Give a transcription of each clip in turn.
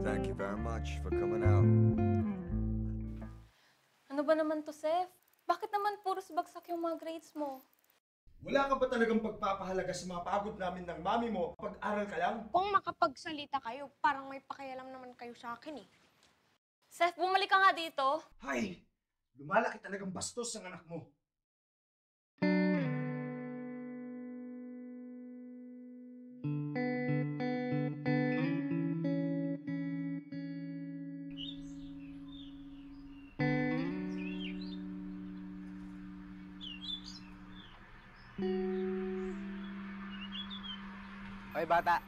Thank you very much for coming out. Ano ba naman to, Seth? Bakit naman puros bagsak yung mga grades mo? Wala ka ba talagang pagpapahalaga sa mga pagod namin ng mami mo? Pag-aral ka lang? Kung makapagsalita kayo, parang may pakialam naman kayo sa akin eh. Seth, bumalik ka nga dito. Hay! Lumalaki talagang bastos ang anak mo. Hoy bata,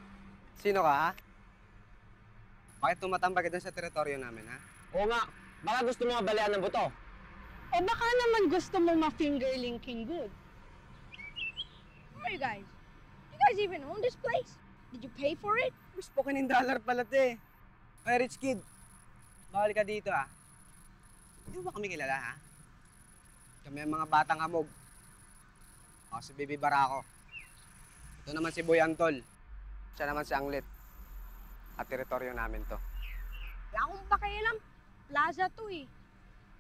sino ka ha? Bakit tumatambag ka dun sa teritoryo namin ha? Oo nga, baka gusto mo mabalian ng buto. Eh baka naman gusto mo ma-fingerlinking good. Who are you guys? You guys even own this place? Did you pay for it? Spoken in dollar pala te. Hoy rich kid, bawal ka dito ha. Hindi mo ba kami kilala ha? Kami ang mga batang hamog. Ako si Bibi Barako. Ito naman si Boy Antol. Siya naman si Anglet. At teritoryo namin to. Wala akong pakialam. Plaza to eh.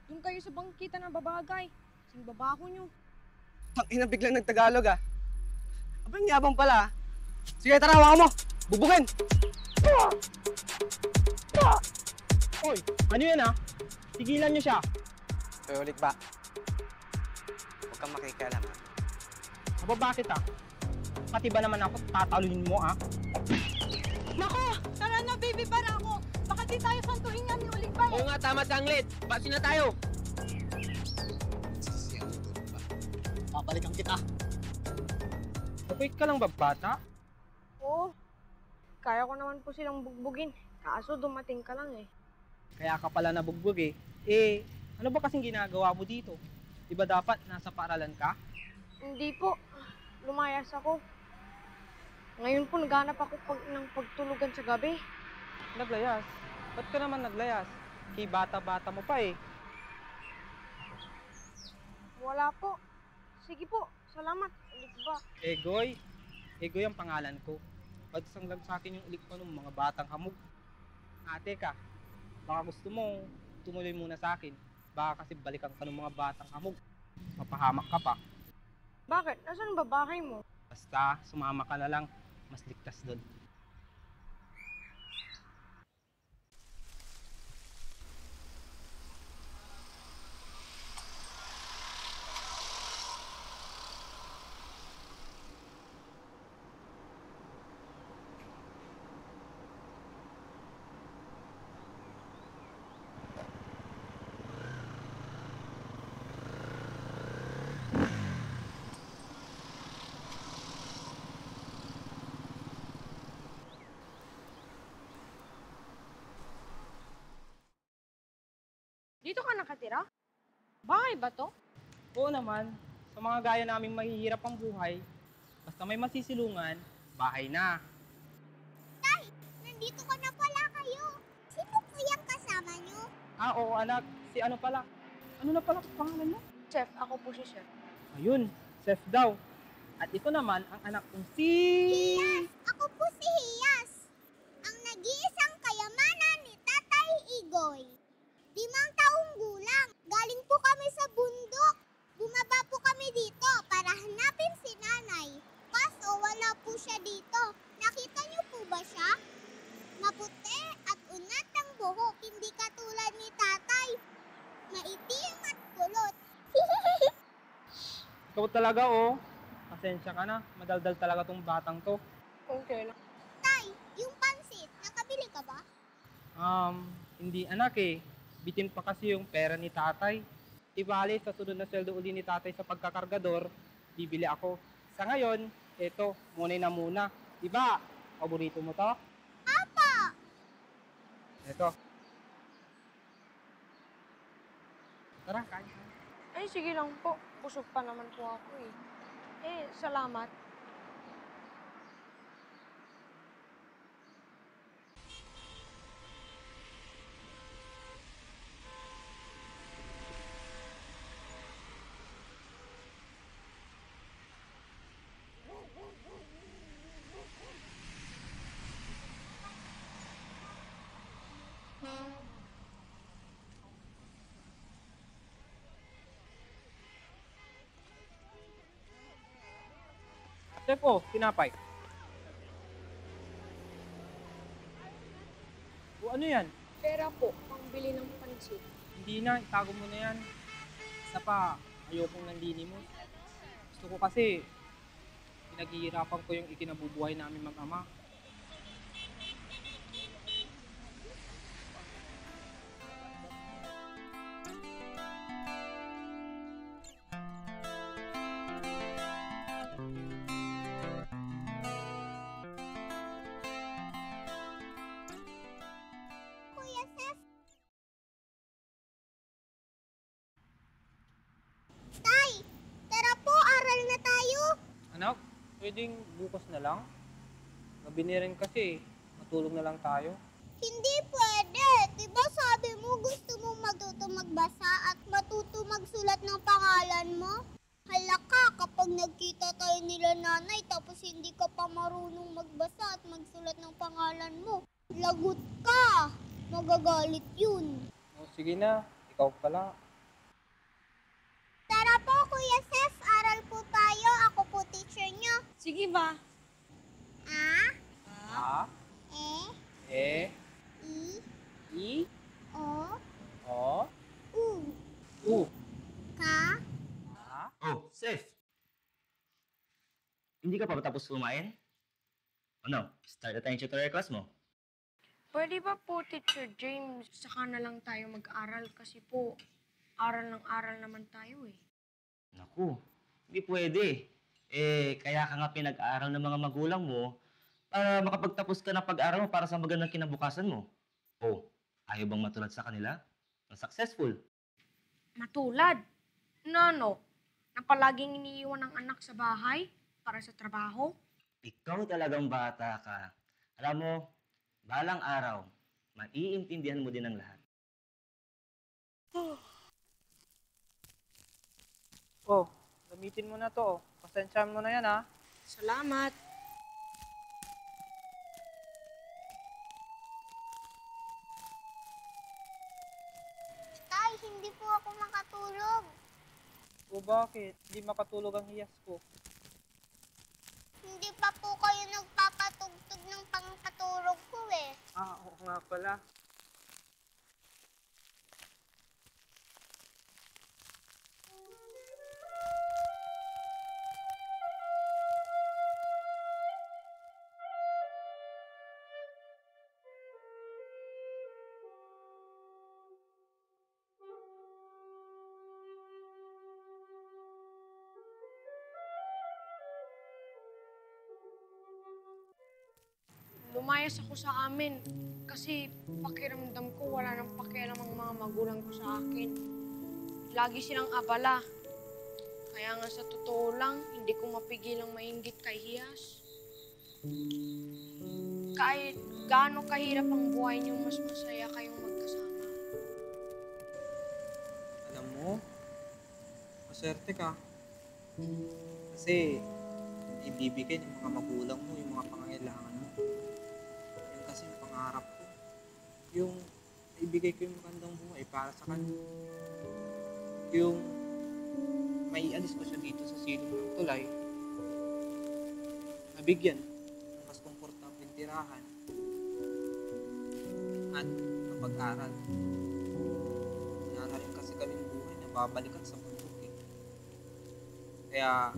Doon kayo sa bangkita ng babagay. Sing babako nyo. Tangina biglang nagtagalog ah. Abang yabang pala ah. Sige tara, hawakan mo! Bubugin! Hoy, ano yan ha? Tigilan niyo siya. Hoy ulit ba? Huwag kang makikialam ha. Aba bakit ha? Pati ba naman ako tatalunin mo ha? Nako! Tara na, baby Barako! Baka di tayo santuhin nga ni Ulig ba eh! Oo nga, tama si Anglet. Basi na tayo. Babalikan kita. Okay ka lang ba, bata? Oo. Kaya ko naman po silang bugbugin. Kaso dumating ka lang eh. Kaya ka pala nabugbog eh. Eh, ano ba kasing ginagawa mo dito? Di ba dapat nasa paaralan ka? Hindi po. Lumayas ako. Ngayon po naghanap ako ng pagtulugan sa gabi. Naglayas? Ba't ka naman naglayas? Kay bata-bata mo pa eh. Wala po. Sige po. Salamat. Ulit ba? Egoy. Egoy ang pangalan ko. Pagsang lang sa akin yung ulik pa ng mga batang hamog. Ate ka, baka gusto mo tumuloy muna sa akin. Baka kasi balikan ka ng mga batang hamog. Mapahamak ka pa. Bakit? Nasaan ba bahay mo? Basta sumama ka na lang. Mas ligtas doon. Dito ka nakatira? Bahay ba to? Oo naman, sa mga gaya naming mahihirap ang buhay, basta may masisilungan, bahay na. Nandito ka na pala kayo. Sino po yung kasama nyo? Ah, oo anak, si ano pala? Ano na pala pangalan mo? Chef, ako po si Chef. Ayun, Chef daw. At ito naman ang anak kong si... Hiyas! Ako po si Hiyas. Ang nag-iisang kayamanan ni Tatay Igoy. 5 taong gulang. Galing po kami sa bundok. Bumaba po kami dito para hanapin si nanay. Kaso wala po siya dito. Nakita niyo po ba siya? Maputi at unat ang buhok. Hindi katulad ni tatay. Maitim at kulot. Ikaw talaga oh. Pasensya ka na, madaldal talaga tong batang to. Okay lang. Tay, yung pansit, nakabili ka ba? Hindi anak eh. Bitin pa kasi yung pera ni tatay. Ibali sa sunod na sweldo uli ni tatay sa pagkakargador, bibili ako. Sa ngayon, eto, munay na muna. Diba, paborito mo to? Apa! Eto. Tara, kain. Ay, sige lang po. Busog pa naman po ako eh. Eh, salamat. Chef, oh, tinapay. O ano yan? Pera po, pangbili ng pansit. Hindi na, itago mo na yan. Isa pa, ayokong nandini mo. Gusto ko kasi, pinaghihirapan ko yung ikinabubuhay namin mag-ama. Kuya Seth. Tay, tara po, aral na tayo. Anak, pwedeng bukas na lang? Gabi na rin kasi, matulog na lang tayo. Hindi pwede. Diba sabi mo gusto mong matuto magbasa at matuto magsulat ng pangalan mo? Hala ka, kapag nagkita tayo nila nanay tapos hindi ka pa marunong magbasa at magsulat ng pangalan mo, lagot ka. Magagalit yun. O, sige na, ikaw pala. Tara po, Kuya Seth. Aral po tayo. Ako po teacher nyo. Sige ba? A, A, E, E, I, I, O, O, U, U, Ka, A. Oh, Seth. Hindi ka pa tapos kumain? Ano, start na tayong tutorial class mo. Pwede ba po, Teacher James, saka na lang tayo mag-aral kasi po, aral ng aral naman tayo eh. Naku, hindi pwede. Kaya ka nga pinag-aaral ng mga magulang mo para makapagtapos ka ng pag-aaral mo para sa magandang kinabukasan mo. Oh, ayaw bang matulad sa kanila? Ang successful. Matulad? Nano? Na palaging iniiwan ng anak sa bahay para sa trabaho? Ikaw talagang bata ka. Alam mo, balang araw, maiintindihan mo din ang lahat. Oh, gamitin mo na to. Oh. Pasensyahan mo na yan, ha? Salamat. Tay, hindi po ako makatulog. O bakit? Hindi makatulog ang hiyas ko. Hindi pa po kayo nagpapatugtog ng pangkatulog ko eh. Ah, oo nga pala. Lumayas ako sa amin kasi pakiramdam ko wala nang pakialam ang mga magulang ko sa akin. Lagi silang abala. Kaya nga sa totoo lang, hindi ko mapigilang mainggit kay Hiyas. Kahit gaano kahirap ang buhay niyo, mas masaya kayong magkasama. Alam mo, maswerte ka. Kasi, ibibigay ng mga magulang mo yung mga pangangailangan mo. Yun kasi yung pangarap ko. Yung ibigay ko yung magandang buhay para sa kanya. Yung may alis ko siya dito sa silong ng tulay. Nabigyan ng mas komportableng tirahan. At napag-aral. Wala na rin kasi kaming buhay na babalikan sa bundok eh. Kaya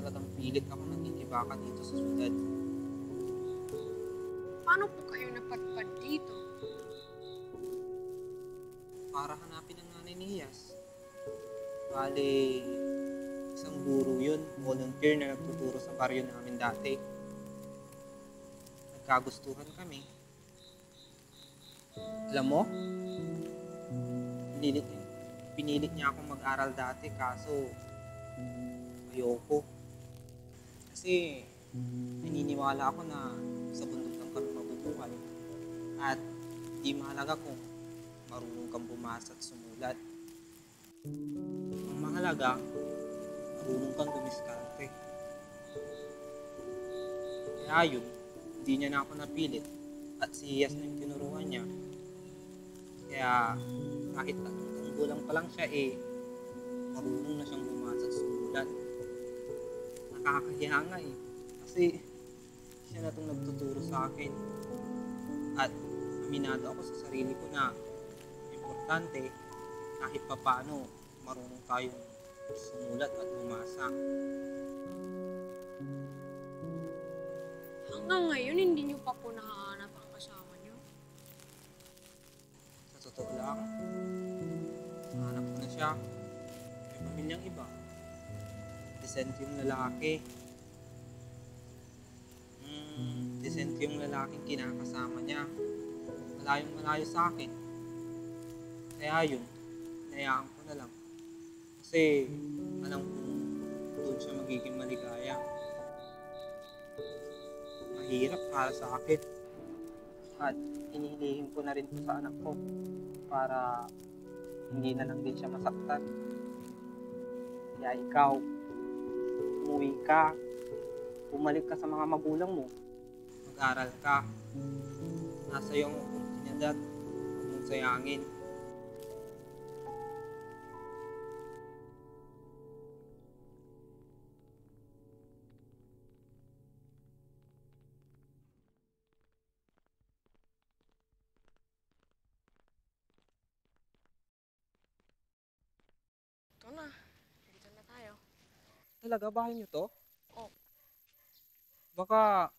talagang pilit ako nagtitibakan dito sa syudad. Paano po kayo napadpad dito? Para hanapin ang nanay ni Hiyas. Bale, isang guro yun, volunteer na nagtuturo sa baryo namin dati. Nagkagustuhan kami. Alam mo, pinilit niya akong mag-aral dati kaso ayoko. Kasi naniniwala ako na sa bundok lang kami mabubuhay. At di mahalaga kung marunong kang bumasa at sumulat. Ang mahalaga, marunong kang dumiskarte. Kaya yun, hindi niya na ako napilit at si Hiyas na yung tinuruan niya. Kaya kahit 3 taong gulang pa lang siya marunong na siyang bumasa at sumulat. Nakakahiya nga eh. Kasi siya na itong nagtuturo sa akin. At aminado ako sa sarili ko na importante kahit papaano marunong tayong sumulat at bumasa. Hanggang ngayon, hindi niyo pa po nakahanap ang kasama niyo. Sa totoo lang, hanap ko na siya. May pamilyang iba. Decent yung lalaki. Decent yung lalaking kinakasama niya. Malayong malayo sa akin. Kaya yun, hinayaan ko na lang. Kasi alam ko doon siya magiging maligaya. Mahirap para sa akin. At inihilihim ko na rin po sa anak ko para hindi na lang din siya masaktan. Kaya ikaw, umuwi ka, bumalik ka sa mga magulang mo, mag-aral ka. Nasa iyo ang oportunidad, huwag mong sayangin. Ito na. Dito na tayo. Talaga, bahay niyo to? Oo. Baka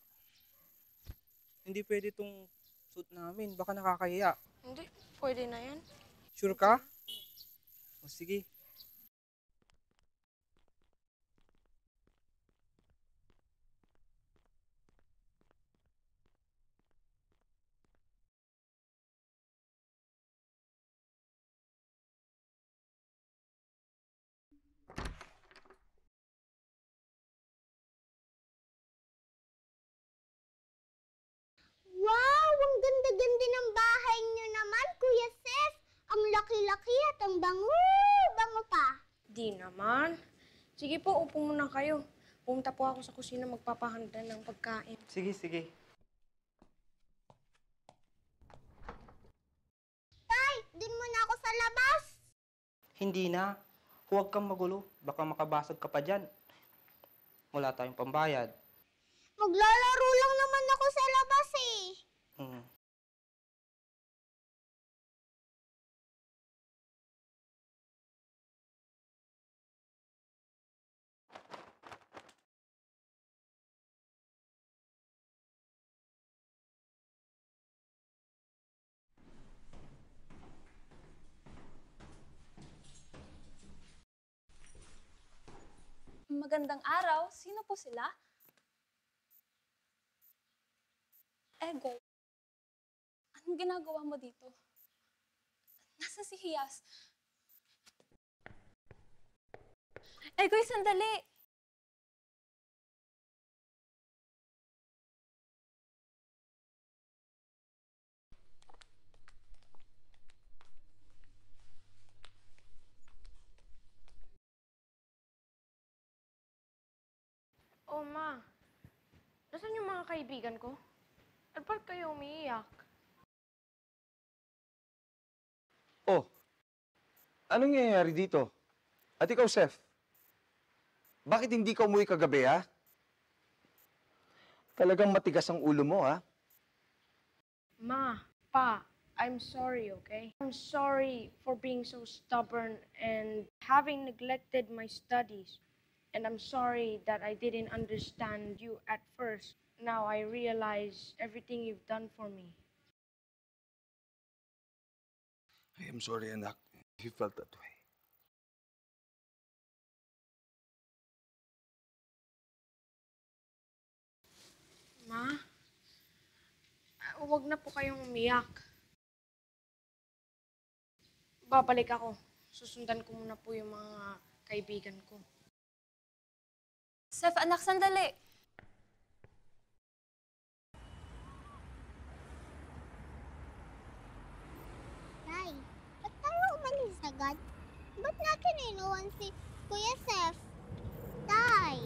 hindi pwede itong suit namin. Baka nakakahiya. Hindi, pwede na yan. Sure ka? O sige. Wow! Ang ganda-ganda ng bahay niyo naman, Kuya Seth. Ang laki-laki at ang bango pa. Di naman. Sige po, upo muna kayo. Pumunta po ako sa kusina magpapahanda ng pagkain. Sige, sige. Tay, dun muna ako sa labas. Hindi na. Huwag kang magulo. Baka makabasag ka pa dyan. Wala tayong pambayad. Maglalaro lang naman ako sa labas eh. Hmm. Magandang araw. Sino po sila? Ego, anong ginagawa mo dito? Nasaan si Hiyas? Egoy, sandali! Oh, Ma. Nasaan yung mga kaibigan ko? At ba't kayo umiiyak? Oh, anong nangyayari dito? At ikaw, Seth? Bakit hindi ka umuwi kagabi, ha? Talagang matigas ang ulo mo, ha? Ma, Pa, I'm sorry, okay? I'm sorry for being so stubborn and having neglected my studies. And I'm sorry that I didn't understand you at first. Now I realize everything you've done for me. I am sorry, anak. You felt that way. Ma, huwag na po kayong umiyak. Babalik ako. Susundan ko muna po yung mga kaibigan ko. Seth, anak, sandali! Tay, ba't tayo umalis agad? Ba't natin inuwan si Kuya Seth? Tay!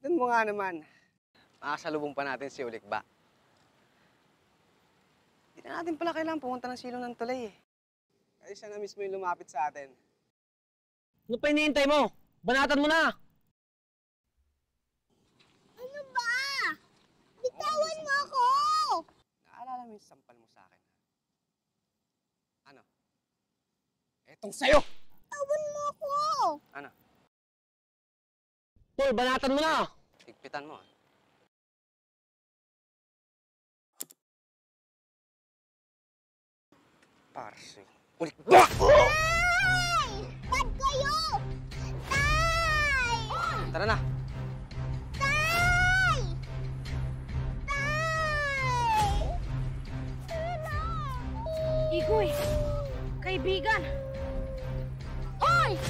Tignan mo nga naman. Makasalubong pa natin si Ulikba. Hindi na natin pala kailangan pumunta ng silong ng tulay eh. Kasi siya na mismo yung lumapit sa atin. Ano pa hinihintay mo? Banatan mo na! Ano ba? Bitawan mo ako! Naalala mo yung sampal mo sa akin, ha? Ano? Etong sa'yo! Bitawan mo ako! Ano? Tol, banatan mo na! Higpitan mo, ha? Parse. Ulit ba? Tay! Bad kayo! Tay! Tara na! Tay! Tay! Igoy! Kaibigan! Hoy! Tay!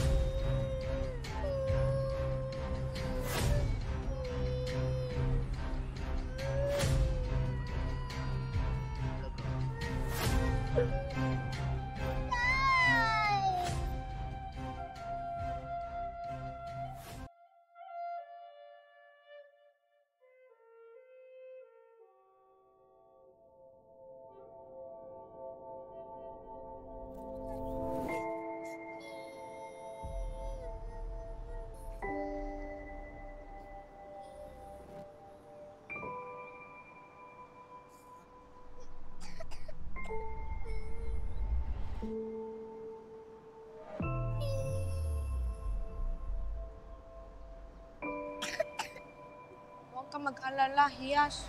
Huwag ka mag-alala, Hiyas.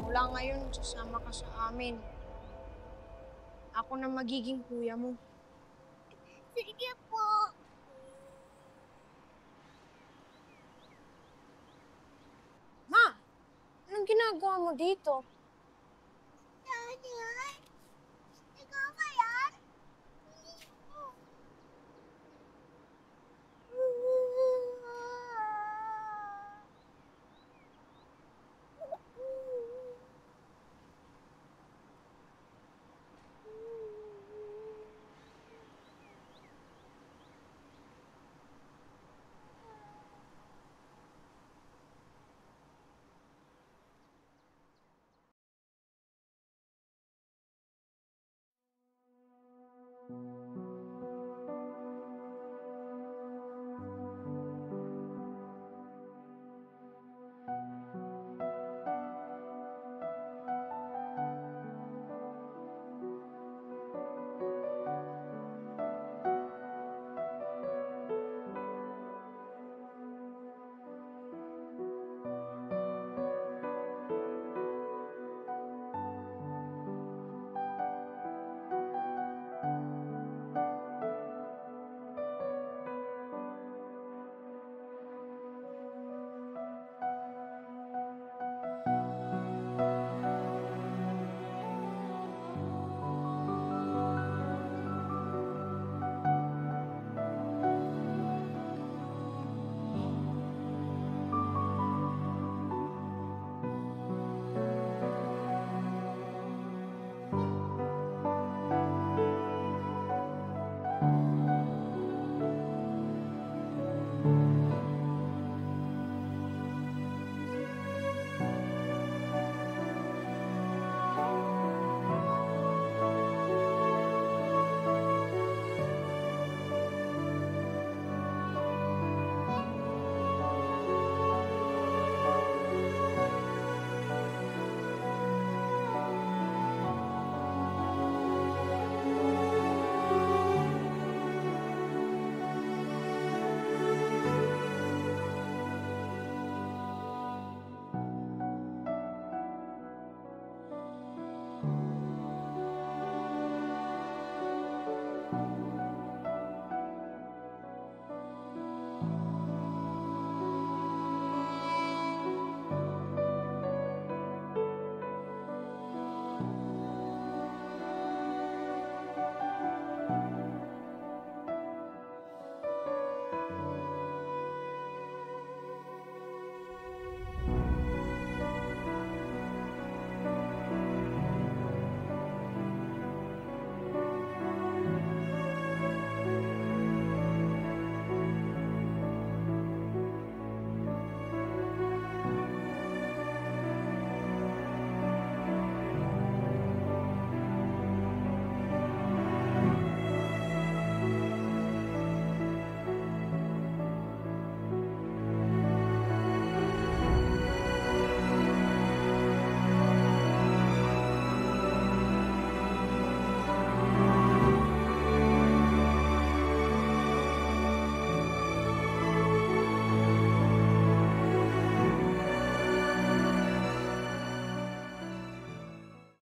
Mula ngayon, sasama ka sa amin. Ako na magiging kuya mo. Sige po. Ma! Anong ginagawa mo dito?